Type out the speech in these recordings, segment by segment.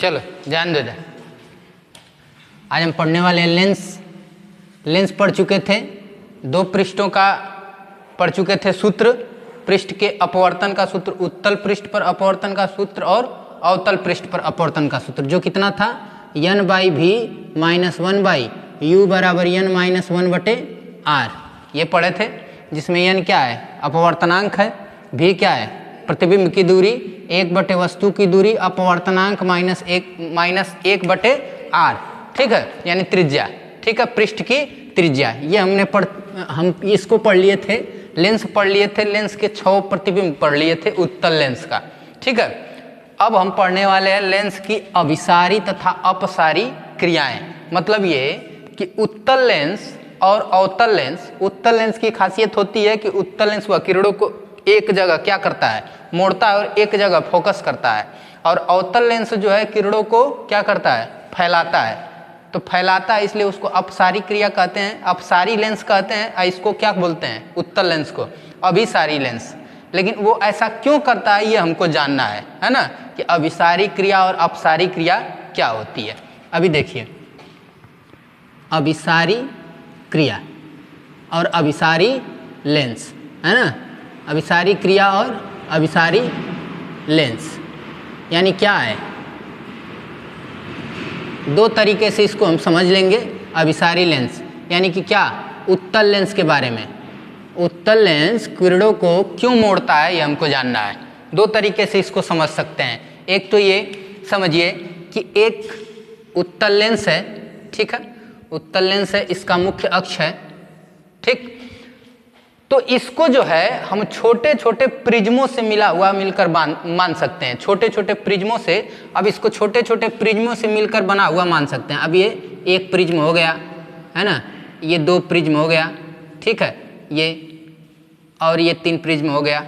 चलो ध्यान दो इधर। आज हम पढ़ने वाले हैं लेंस पढ़ चुके थे, दो पृष्ठों का पढ़ चुके थे सूत्र, पृष्ठ के अपवर्तन का सूत्र, उत्तल पृष्ठ पर अपवर्तन का सूत्र और अवतल पृष्ठ पर अपवर्तन का सूत्र, जो कितना था n बाई भी माइनस 1 बाई यू बराबर n माइनस 1 बटे आर, ये पढ़े थे। जिसमें n क्या है, अपवर्तनांक है, v क्या है, प्रतिबिंब की दूरी, 1 बटे वस्तु की दूरी, अपवर्तनांक माइनस एक बटे आर, ठीक है, यानी त्रिज्या, ठीक है, पृष्ठ की त्रिज्या। ये हम इसको पढ़ लिए थे, लेंस पढ़ लिए थे, लेंस के 6 प्रतिबिंब पढ़ लिए थे उत्तल लेंस का, ठीक है। अब हम पढ़ने वाले हैं लेंस की अभिसारी तथा अपसारी क्रियाएं। मतलब ये कि उत्तल लेंस और अवतल लेंस, उत्तल लेंस की खासियत होती है कि उत्तल लेंस वह किरणों को एक जगह क्या करता है, मोड़ता है और एक जगह फोकस करता है, और अवतल लेंस जो है किरणों को क्या करता है, फैलाता है। तो फैलाता है इसलिए उसको अपसारी क्रिया कहते हैं, अपसारी लेंस कहते हैं। इसको क्या बोलते हैं, उत्तल लेंस को अभिसारी लेंस। लेकिन वो ऐसा क्यों करता है ये हमको जानना है ना, कि अभिसारी क्रिया और अपसारी क्रिया क्या होती है। अभी देखिए, अभिसारी क्रिया और अभिसारी लेंस, है ना, अभिसारी क्रिया और अभिसारी लेंस यानी क्या है, दो तरीके से इसको हम समझ लेंगे। अभिसारी लेंस यानी कि क्या, उत्तल लेंस के बारे में, उत्तल लेंस किरणों को क्यों मोड़ता है ये हमको जानना है। दो तरीके से इसको समझ सकते हैं। एक तो ये समझिए कि एक उत्तल लेंस है, ठीक है, उत्तल लेंस है, इसका मुख्य अक्ष है, ठीक। तो इसको जो है हम छोटे छोटे प्रिज्मों से मिलकर मान सकते हैं, छोटे छोटे प्रिज्मों से। अब इसको छोटे छोटे प्रिज्मों से मिलकर बना हुआ मान सकते हैं। अब ये एक प्रिज्म हो गया, है ना, ये 2 प्रिज्म हो गया, ठीक है, ये और ये 3 प्रिज्म हो गया,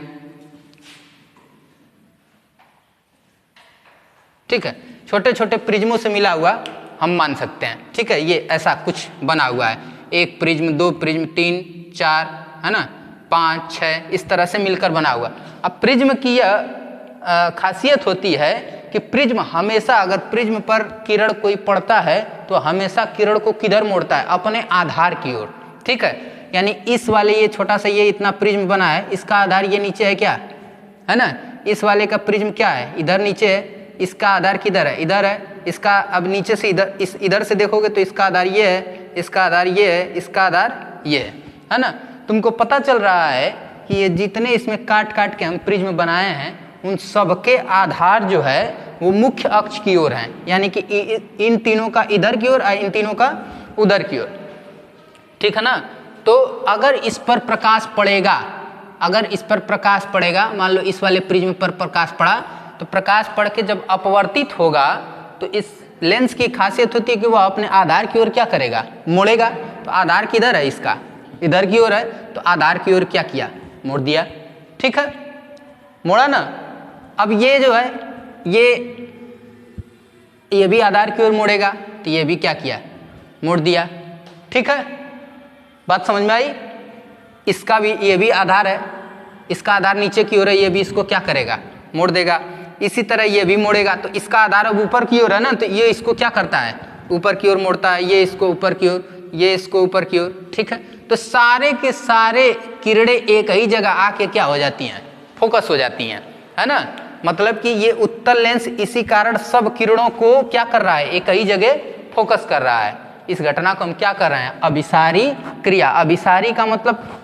ठीक है। छोटे छोटे प्रिज्मों से मिला हुआ हम मान सकते हैं, ठीक है। ये ऐसा कुछ बना हुआ है, 1 प्रिज्म, 2 प्रिज्म, 3, 4, है ना, 5, 6, इस तरह से मिलकर बना हुआ। अब प्रिज्म की यह खासियत होती है कि प्रिज्म हमेशा, अगर प्रिज्म पर किरण कोई पड़ता है तो हमेशा किरण को किधर मोड़ता है, अपने आधार की ओर, ठीक है। यानी इस वाले, ये छोटा सा ये इतना प्रिज्म बना है, इसका आधार ये नीचे है क्या, है ना, इस वाले का प्रिज्म क्या है, इधर नीचे है, इसका आधार किधर है, इधर है। इसका अब नीचे से इधर से देखोगे तो इसका आधार ये है, इसका आधार ये है, इसका आधार ये है ना। तुमको पता चल रहा है कि ये जितने इसमें काट काट के हम प्रिज्म बनाए हैं, उन सबके आधार जो है वो मुख्य अक्ष की ओर हैं, यानी कि इन तीनों का इधर की ओर और इन तीनों का उधर की ओर, ठीक है ना। तो अगर इस पर प्रकाश पड़ेगा, अगर इस पर प्रकाश पड़ेगा, मान लो इस वाले प्रिज्म पर प्रकाश पड़ा, तो प्रकाश पड़ के जब अपवर्तित होगा तो इस लेंस की खासियत होती है कि वह अपने आधार की ओर क्या करेगा, मोड़ेगा। तो आधार किधर है, इसका इधर की ओर है, तो आधार की ओर क्या किया, मोड़ दिया, ठीक है, मोड़ा ना। अब ये जो है ये भी आधार की ओर मोड़ेगा, तो ये भी क्या किया, मोड़ दिया, ठीक है। बात समझ में आई। इसका भी, ये भी आधार है, इसका आधार नीचे की ओर है, ये भी इसको क्या करेगा, मोड़ देगा। इसी तरह ये भी मोड़ेगा, तो इसका आधार अब ऊपर की ओर है ना, तो ये इसको क्या करता है, ऊपर की ओर मोड़ता है, ये इसको ऊपर की ओर, ये इसको ऊपर की ओर, ठीक है। तो सारे के सारे किरणें एक ही जगह आके क्या हो जाती हैं, फोकस हो जाती हैं, है ना। मतलब कि ये उत्तल लेंस इसी कारण सब किरणों को क्या कर रहा है, एक ही जगह फोकस कर रहा है। इस घटना को हम क्या कर रहे हैं, अभिसारी क्रिया। अभिसारी का मतलब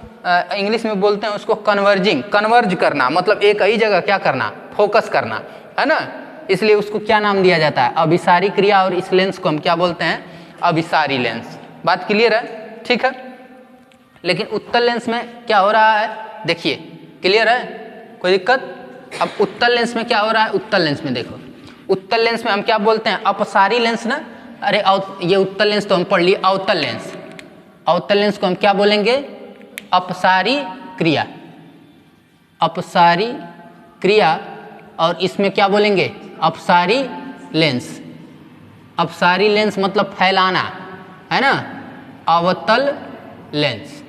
इंग्लिश में बोलते हैं उसको कन्वर्ज करना, मतलब एक ही जगह क्या करना, फोकस करना, है ना। इसलिए उसको क्या नाम दिया जाता है, अभिसारी क्रिया। और इस लेंस को हम क्या बोलते हैं, अभिसारी लेंस। बात क्लियर है, ठीक है। लेकिन उत्तल लेंस में क्या हो रहा है, देखिए, क्लियर है, कोई दिक्कत। अब उत्तल लेंस में क्या हो रहा है, उत्तल लेंस में देखो, उत्तल लेंस में हम क्या बोलते हैं, अपसारी लेंस ना। अरे ये उत्तल लेंस तो हम पढ़ लिए, अवतल लेंस, अवतल लेंस को हम क्या बोलेंगे, अपसारी क्रिया, अपसारी क्रिया। और इसमें क्या बोलेंगे, अपसारी लेंस। अपसारी लेंस मतलब फैलाना, है ना, अवतल लेंस।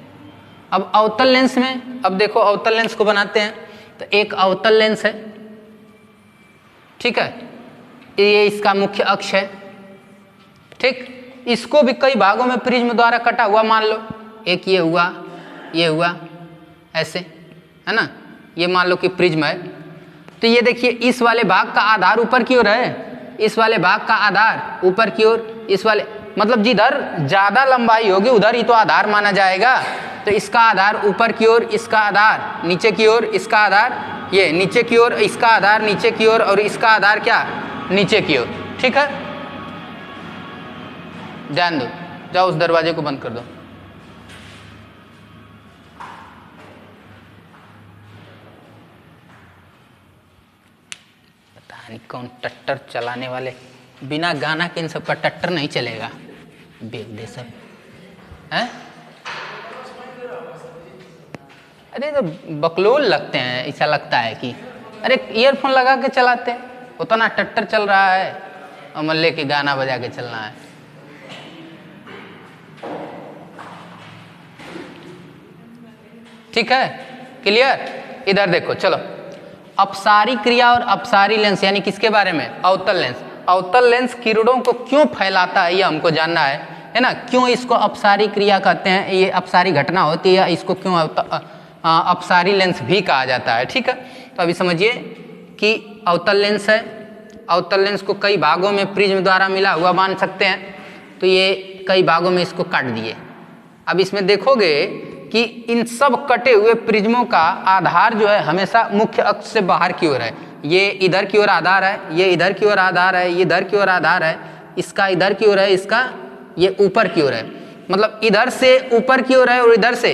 अब अवतल लेंस में, अब देखो अवतल लेंस को बनाते हैं, तो एक अवतल लेंस है, ठीक है, ये इसका मुख्य अक्ष है। ठीक, इसको भी कई भागों में प्रिज्म द्वारा कटा हुआ मान लो, एक ये हुआ ऐसे, है ना, ये मान लो कि प्रिज्म है। तो ये देखिए इस वाले भाग का आधार ऊपर की ओर है, इस वाले भाग का आधार ऊपर की ओर, इस वाले मतलब जिधर ज़्यादा लंबाई होगी उधर ही तो आधार माना जाएगा। तो इसका आधार ऊपर की ओर, इसका आधार नीचे की ओर, इसका आधार ये नीचे की ओर, इसका आधार नीचे की ओर और इसका आधार क्या, नीचे की ओर। ठीक है, ध्यान दो, जाओ उस दरवाजे को बंद कर दो। पता नहीं कौन टट्टर चलाने वाले, बिना गाना के इन सबका टट्टर नहीं चलेगा, बेवदे सब हैं। अरे तो बकलोल लगते हैं, ऐसा लगता है कि अरे ईयरफोन लगा के चलाते हैं, उतना टट्टर चल रहा है और मल्ले के गाना बजा के चलना है। ठीक है, क्लियर। इधर देखो, चलो अपसारी क्रिया और अपसारी लेंस यानी किसके बारे में, अवतल लेंस। अवतल लेंस किरणों को क्यों फैलाता है ये हमको जानना है ना, क्यों इसको अपसारी क्रिया कहते हैं, ये अपसारी घटना होती है, या इसको क्यों अपसारी लेंस भी कहा जाता है। ठीक है, तो अभी समझिए कि अवतल लेंस है, अवतल लेंस को कई भागों में प्रिज्म द्वारा मिला हुआ मान सकते हैं। तो ये कई भागों में इसको काट दिए। अब इसमें देखोगे कि इन सब कटे हुए प्रिज्मों का आधार जो है हमेशा मुख्य अक्ष से बाहर की ओर है। ये इधर की ओर आधार है, ये इधर की ओर आधार है, ये इधर की ओर आधार है, इसका इधर की ओर है, इसका ये ऊपर की ओर है, मतलब इधर से ऊपर की ओर है और इधर से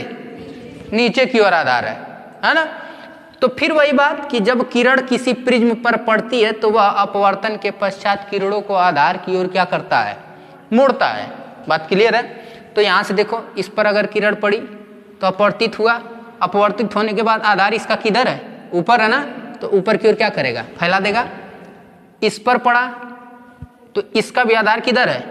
नीचे की ओर आधार है ना। तो फिर वही बात कि जब किरण किसी प्रिज्म पर पड़ती है तो वह अपवर्तन के पश्चात किरणों को आधार की ओर क्या करता है, मोड़ता है। बात क्लियर है। तो यहाँ से देखो, इस पर अगर किरण पड़ी तो अपवर्तित हुआ, अपवर्तित होने के बाद आधार इसका किधर है, ऊपर है ना, तो ऊपर की ओर क्या करेगा, फैला देगा। इस पर पड़ा तो इसका भी आधार किधर है,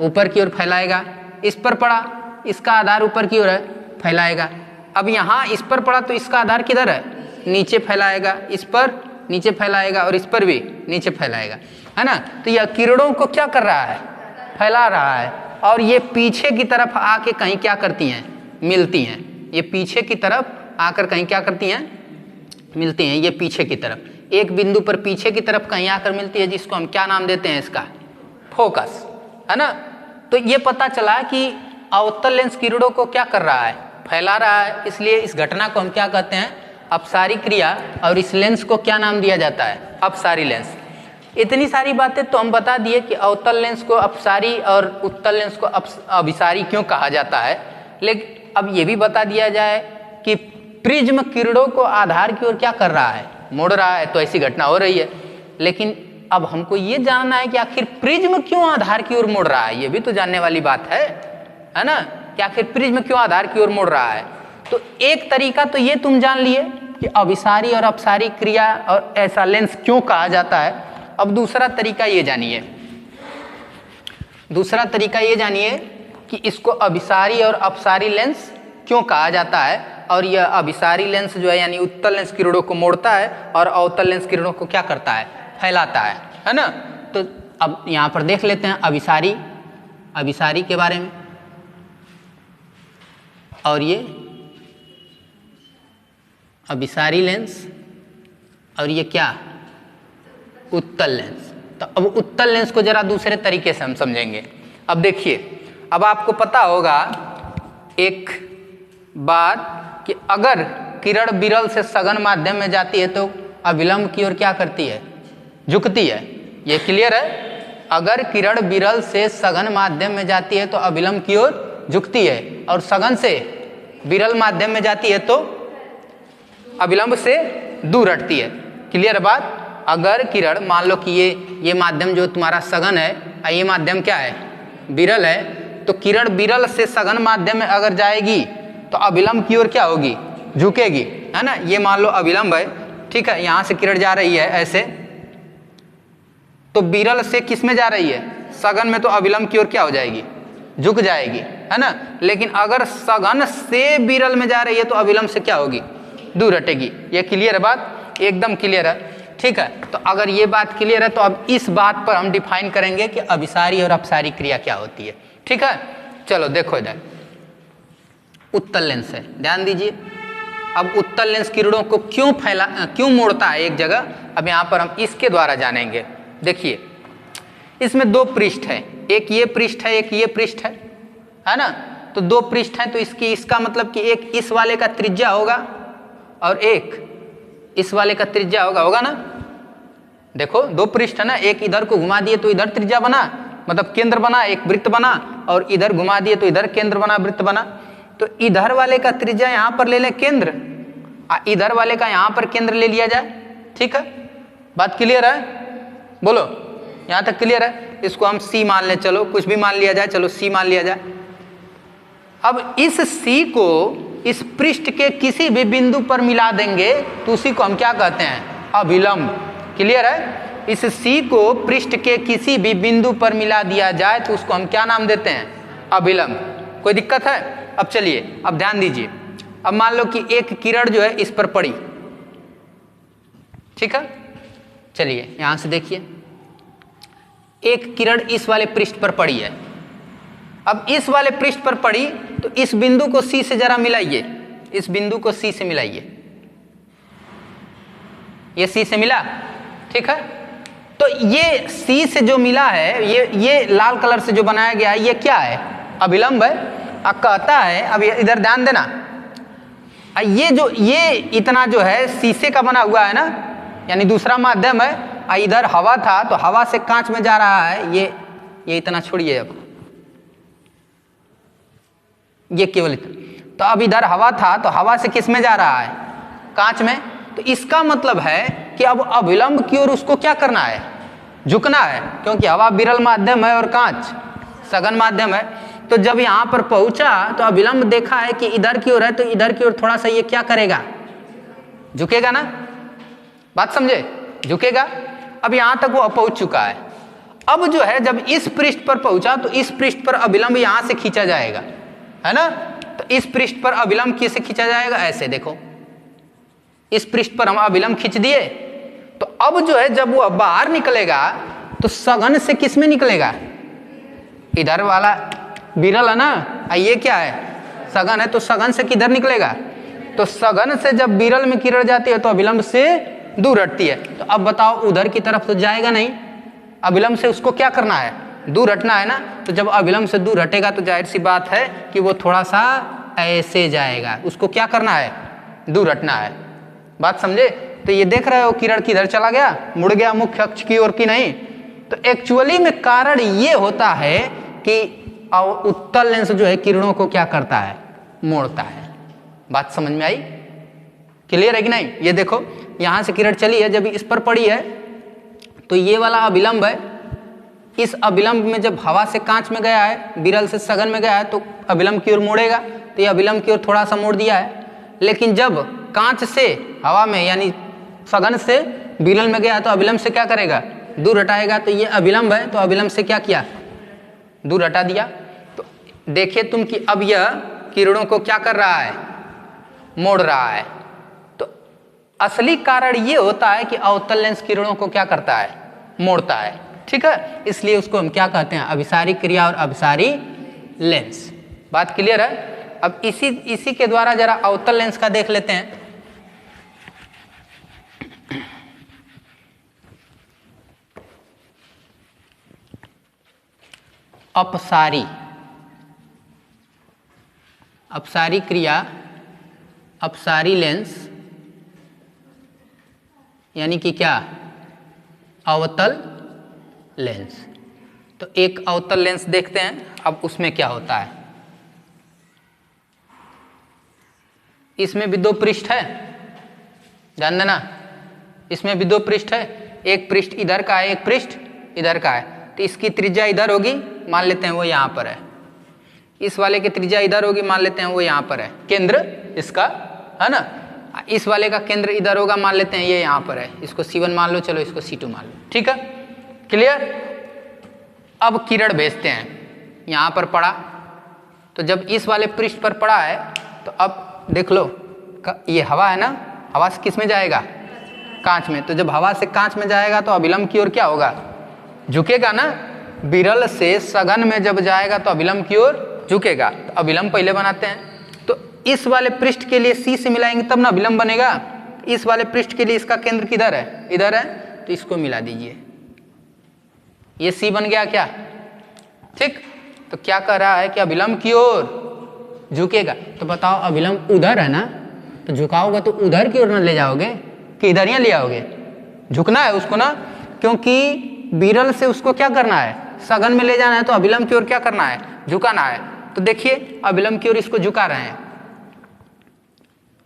ऊपर की ओर फैलाएगा। इस पर पड़ा, इसका आधार ऊपर की ओर है, फैलाएगा। अब यहाँ इस पर पड़ा तो इसका आधार किधर है, नीचे फैलाएगा, इस पर नीचे फैलाएगा और इस पर भी नीचे फैलाएगा, है ना। तो यह किरणों को क्या कर रहा है, फैला रहा है। और ये पीछे की तरफ आके कहीं क्या करती हैं, मिलती हैं। ये पीछे की तरफ आकर कहीं क्या करती हैं, मिलती हैं। ये पीछे की तरफ एक बिंदु पर पीछे की तरफ कहीं आकर मिलती है, जिसको हम क्या नाम देते हैं, इसका फोकस, है ना। तो ये पता चला कि अवतल लेंस किरणों को क्या कर रहा है, फैला रहा है। इसलिए इस घटना को हम क्या कहते हैं, अपसारी क्रिया, और इस लेंस को क्या नाम दिया जाता है, अपसारी लेंस। इतनी सारी बातें तो हम बता दिए कि अवतल लेंस को अपसारी और उत्तल लेंस को अभिसारी क्यों कहा जाता है। लेकिन अब ये भी बता दिया जाए कि प्रिज्म किरणों को आधार की ओर क्या कर रहा है, मोड़ रहा है। तो ऐसी घटना हो रही है। लेकिन अब हमको ये जानना है कि आखिर प्रिज्म क्यों आधार की ओर मोड़ रहा है, ये भी तो जानने वाली बात है ना, कि आखिर प्रिज्म क्यों आधार की ओर मोड़ रहा है। तो एक तरीका तो ये तुम जान लिए कि अभिसारी और अपसारी क्रिया और ऐसा लेंस क्यों कहा जाता है। अब दूसरा तरीका ये जानिए, दूसरा तरीका ये जानिए कि इसको अभिसारी और अपसारी लेंस क्यों कहा जाता है। और यह अभिसारी लेंस जो है यानी उत्तल लेंस किरणों को मोड़ता है और अवतल लेंस किरणों को क्या करता है, फैलाता है ना। तो अब यहाँ पर देख लेते हैं अभिसारी के बारे में। और ये अभिसारी लेंस और ये क्या, उत्तल लेंस। तो अब उत्तल लेंस को जरा दूसरे तरीके से हम समझेंगे। अब देखिए, अब आपको पता होगा एक बात कि अगर किरण विरल से सघन माध्यम में जाती है तो अविलंब की ओर क्या करती है, झुकती है। ये क्लियर है। अगर किरण विरल से सघन माध्यम में जाती है तो अविलंब की ओर झुकती है, और सघन से विरल माध्यम में जाती है तो अविलंब से दूर हटती है। क्लियर बात। अगर किरण, मान लो कि ये माध्यम जो तुम्हारा सघन है, ये माध्यम क्या है, विरल है, तो किरण विरल से सघन माध्यम में अगर जाएगी तो अविलंब की ओर क्या होगी, झुकेगी, है ना। ये मान लो अविलंब है, ठीक है, यहाँ से किरण जा रही है ऐसे, तो विरल से किस में जा रही है, सघन में, तो अविलंब की ओर क्या हो जाएगी, झुक जाएगी, है ना। लेकिन अगर सघन से विरल में जा रही है तो अविलंब से क्या होगी, दूर हटेगी। ये क्लियर है बात, एकदम क्लियर है। ठीक है। तो अगर ये बात क्लियर है तो अब इस बात पर हम डिफाइन करेंगे कि अभिसारी और अपसारी क्रिया क्या होती है। ठीक है, चलो देखो इधर उत्तल लेंस है, ध्यान दीजिए। अब उत्तल लेंस किरणों को क्यों मोड़ता है एक जगह, अब यहाँ पर हम इसके द्वारा जानेंगे। देखिए इसमें दो पृष्ठ है, एक ये पृष्ठ है एक ये पृष्ठ है ना। तो दो पृष्ठ हैं तो इसका मतलब कि एक इस वाले का त्रिज्या होगा और एक इस वाले का त्रिज्या होगा ना। देखो दो पृष्ठ है ना, एक इधर को घुमा दिए तो इधर त्रिज्या बना, मतलब केंद्र बना, एक वृत्त बना, और इधर घुमा दिए तो इधर केंद्र बना, वृत्त बना। तो इधर वाले का त्रिज्या यहाँ पर ले लें केंद्र, इधर वाले का यहाँ पर केंद्र ले लिया जाए। ठीक है, बात क्लियर है, बोलो यहाँ तक क्लियर है। इसको हम C मान लें, चलो कुछ भी मान लिया जाए, चलो C मान लिया जाए। अब इस C को इस पृष्ठ के किसी भी बिंदु पर मिला देंगे तो उसी को हम क्या कहते हैं, अभिलंब। क्लियर है, इस C को पृष्ठ के किसी भी बिंदु पर मिला दिया जाए तो उसको हम क्या नाम देते हैं, अभिलंब। कोई दिक्कत है? अब चलिए अब ध्यान दीजिए। अब मान लो कि एक किरण जो है इस पर पड़ी, ठीक है, चलिए यहां से देखिए एक किरण इस वाले पृष्ठ पर पड़ी है। अब इस वाले पृष्ठ पर पड़ी तो इस बिंदु को C से जरा मिलाइए, इस बिंदु को C से मिलाइए, ये C से मिला, ठीक है। तो ये C से जो मिला है, ये लाल कलर से जो बनाया गया है, ये क्या है, अभिलंब है। अब कहता है, अब इधर ध्यान देना, ये इतना जो है शीशे का बना हुआ है ना, यानी दूसरा माध्यम है, इधर हवा था तो हवा से कांच में जा रहा है, ये इतना छोड़िए, अब ये केवल इतना। तो अब इधर हवा था तो हवा से किस में जा रहा है, कांच में। तो इसका मतलब है कि अब अभिलंब की ओर उसको क्या करना है, झुकना है, क्योंकि हवा विरल माध्यम है और कांच सघन माध्यम है। तो जब यहाँ पर पहुंचा तो अभिलंब देखा है कि इधर की ओर है, तो इधर की ओर थोड़ा सा ये क्या करेगा, झुकेगा ना, बात समझे, झुकेगा। अब यहाँ तक वो पहुंच चुका है। अब जो है जब इस पृष्ठ पर पहुंचा तो इस पृष्ठ पर अभिलंब यहाँ से खींचा जाएगा, है ना। तो इस पृष्ठ पर अभिलंब कैसे खींचा जाएगा, ऐसे देखो, इस पृष्ठ पर हम अभिलंब खींच दिए। तो अब जो है जब वो बाहर निकलेगा तो सघन से किस में निकलेगा, इधर वाला विरल है ना, ये क्या है, सघन है, तो सघन से किधर निकलेगा, तो सघन से जब विरल में किरण जाती है तो अभिलंब से दूर हटती है। तो अब बताओ उधर की तरफ तो जाएगा नहीं, अभिलंब से उसको क्या करना है, दूर हटना है ना। तो जब अभिलंब से दूर हटेगा तो जाहिर सी बात है कि वो थोड़ा सा ऐसे जाएगा, उसको क्या करना है, दूर हटना है, बात समझे। तो ये देख रहे हो किरण किधर चला गया, मुड़ गया मुख्य अक्ष की ओर की नहीं। तो एक्चुअली में कारण ये होता है कि उत्तल लेंस जो है किरणों को क्या करता है, मोड़ता है। बात समझ में आई, क्लियर है कि नहीं। ये देखो यहां से किरण चली है, जब इस पर पड़ी है तो ये वाला अभिलंब है, इस अभिलंब में जब हवा से कांच में गया है, विरल से सघन में गया है, तो अभिलंब की ओर मोड़ेगा। तो ये अभिलंब की ओर थोड़ा सा मोड़ दिया है, लेकिन जब कांच से हवा में यानी सघन से विरल में गया तो अभिलंब से क्या करेगा, दूर हटाएगा। तो ये अभिलंब है, तो अभिलंब से क्या किया, दूर हटा दिया। तो देखिए तुम कि अब यह किरणों को क्या कर रहा है, मोड़ रहा है। तो असली कारण ये होता है कि अवतल लेंस किरणों को क्या करता है, मोड़ता है, ठीक है। इसलिए उसको हम क्या कहते हैं, अभिसारी क्रिया और अभिसारी लेंस। बात क्लियर है। अब इसी के द्वारा जरा अवतल लेंस का देख लेते हैं। अपसारी क्रिया, अपसारी लेंस यानी कि क्या, अवतल लेंस। तो एक अवतल लेंस देखते हैं, अब उसमें क्या होता है। इसमें भी दो पृष्ठ है, ध्यान देना, इसमें भी दो पृष्ठ है, एक पृष्ठ इधर का है, एक पृष्ठ इधर का है। तो इसकी त्रिज्या इधर होगी, मान लेते हैं वो यहाँ पर है। इस वाले की त्रिज्या इधर होगी, मान लेते हैं वो यहाँ पर है, केंद्र इसका, है ना। इस वाले का केंद्र इधर होगा, मान लेते हैं ये यहाँ पर है, इसको C1 मान लो, चलो इसको C2 मान लो, ठीक है, क्लियर। अब किरण भेजते हैं, यहाँ पर पड़ा, तो जब इस वाले पृष्ठ पर पड़ा है तो अब देख लो ये हवा है ना, हवा से किस में जाएगा, कांच में, तो जब हवा से कांच में जाएगा तो अभिलंब की ओर क्या होगा, झुकेगा ना। विरल से सघन में जब जाएगा तो अभिलंब की ओर झुकेगा। तो अभिलंब पहले बनाते हैं, तो इस वाले पृष्ठ के लिए सी से मिलाएंगे तब ना अभिलंब बनेगा। इस वाले पृष्ठ के लिए इसका केंद्र किधर है, इधर है, तो इसको मिला दीजिए, ये सी बन गया क्या, ठीक। तो क्या कह रहा है कि अभिलंब की ओर झुकेगा। तो बताओ अभिलंब उधर है ना, तो झुकाओगे तो उधर की ओर ना ले जाओगे कि इधर ही ले आओगे, झुकना है उसको ना, क्योंकि विरल से उसको क्या करना है, सघन में ले जाना है, तो अभिलंब की ओर क्या करना है, झुकाना है। तो देखिए अभिलंब की ओर इसको झुका रहे हैं,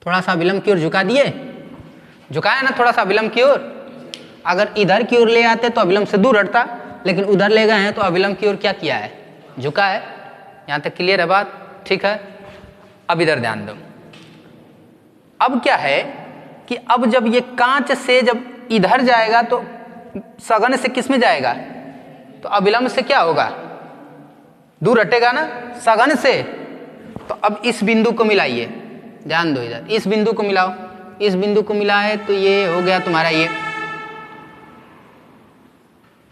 थोड़ा सा अभिलंब की ओर झुका दिए, झुकाया ना थोड़ा सा अभिलंब की ओर। अगर इधर की ओर ले आते तो अभिलंब से दूर हटता, लेकिन उधर ले गए हैं तो अभिलंब की ओर क्या किया है, झुका है। यहाँ तक क्लियर है बात, ठीक है। अब इधर ध्यान दो, अब क्या है कि अब जब ये कांच से जब इधर जाएगा तो सघन से किस में जाएगा, तो अभिलंब से क्या होगा, दूर हटेगा ना सघन से। तो अब इस बिंदु को मिलाइए, ध्यान दो इधर, इस बिंदु को मिलाओ, इस बिंदु को मिलाए तो ये हो गया तुम्हारा ये,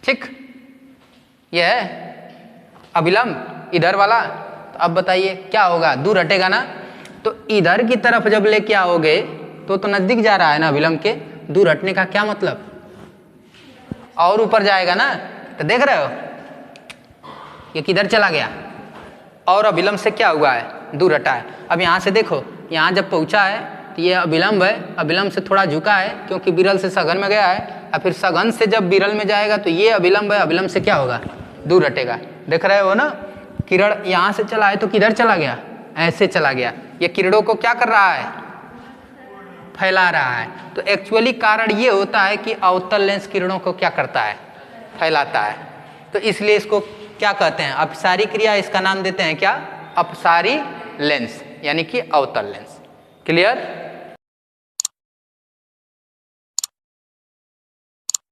ठीक, ये है अभिलंब इधर वाला। तो अब बताइए क्या होगा, दूर हटेगा ना। तो इधर की तरफ जब लेके आओगे तो नजदीक जा रहा है ना अभिलंब के, दूर हटने का क्या मतलब, और ऊपर जाएगा ना। तो देख रहे हो ये किधर चला गया, और अभिलंब से क्या हुआ है, दूर हटा है। अब यहाँ से देखो, यहाँ जब पहुँचा है तो ये अभिलंब है, अभिलंब से थोड़ा झुका है क्योंकि विरल से सघन में गया है, और फिर सघन से जब विरल में जाएगा तो ये अभिलंब है, अभिलंब से क्या होगा, दूर हटेगा। देख रहे हो ना, किरण यहाँ से चला है तो किधर चला गया, ऐसे चला गया। ये किरणों को क्या कर रहा है, फैला रहा है। तो एक्चुअली कारण ये होता है कि अवतल लेंस किरणों को क्या करता है, फैलाता है। तो इसलिए इसको क्या कहते हैं, अपसारी क्रिया, इसका नाम देते हैं क्या, अपसारी लेंस, यानी कि अवतल लेंस। क्लियर।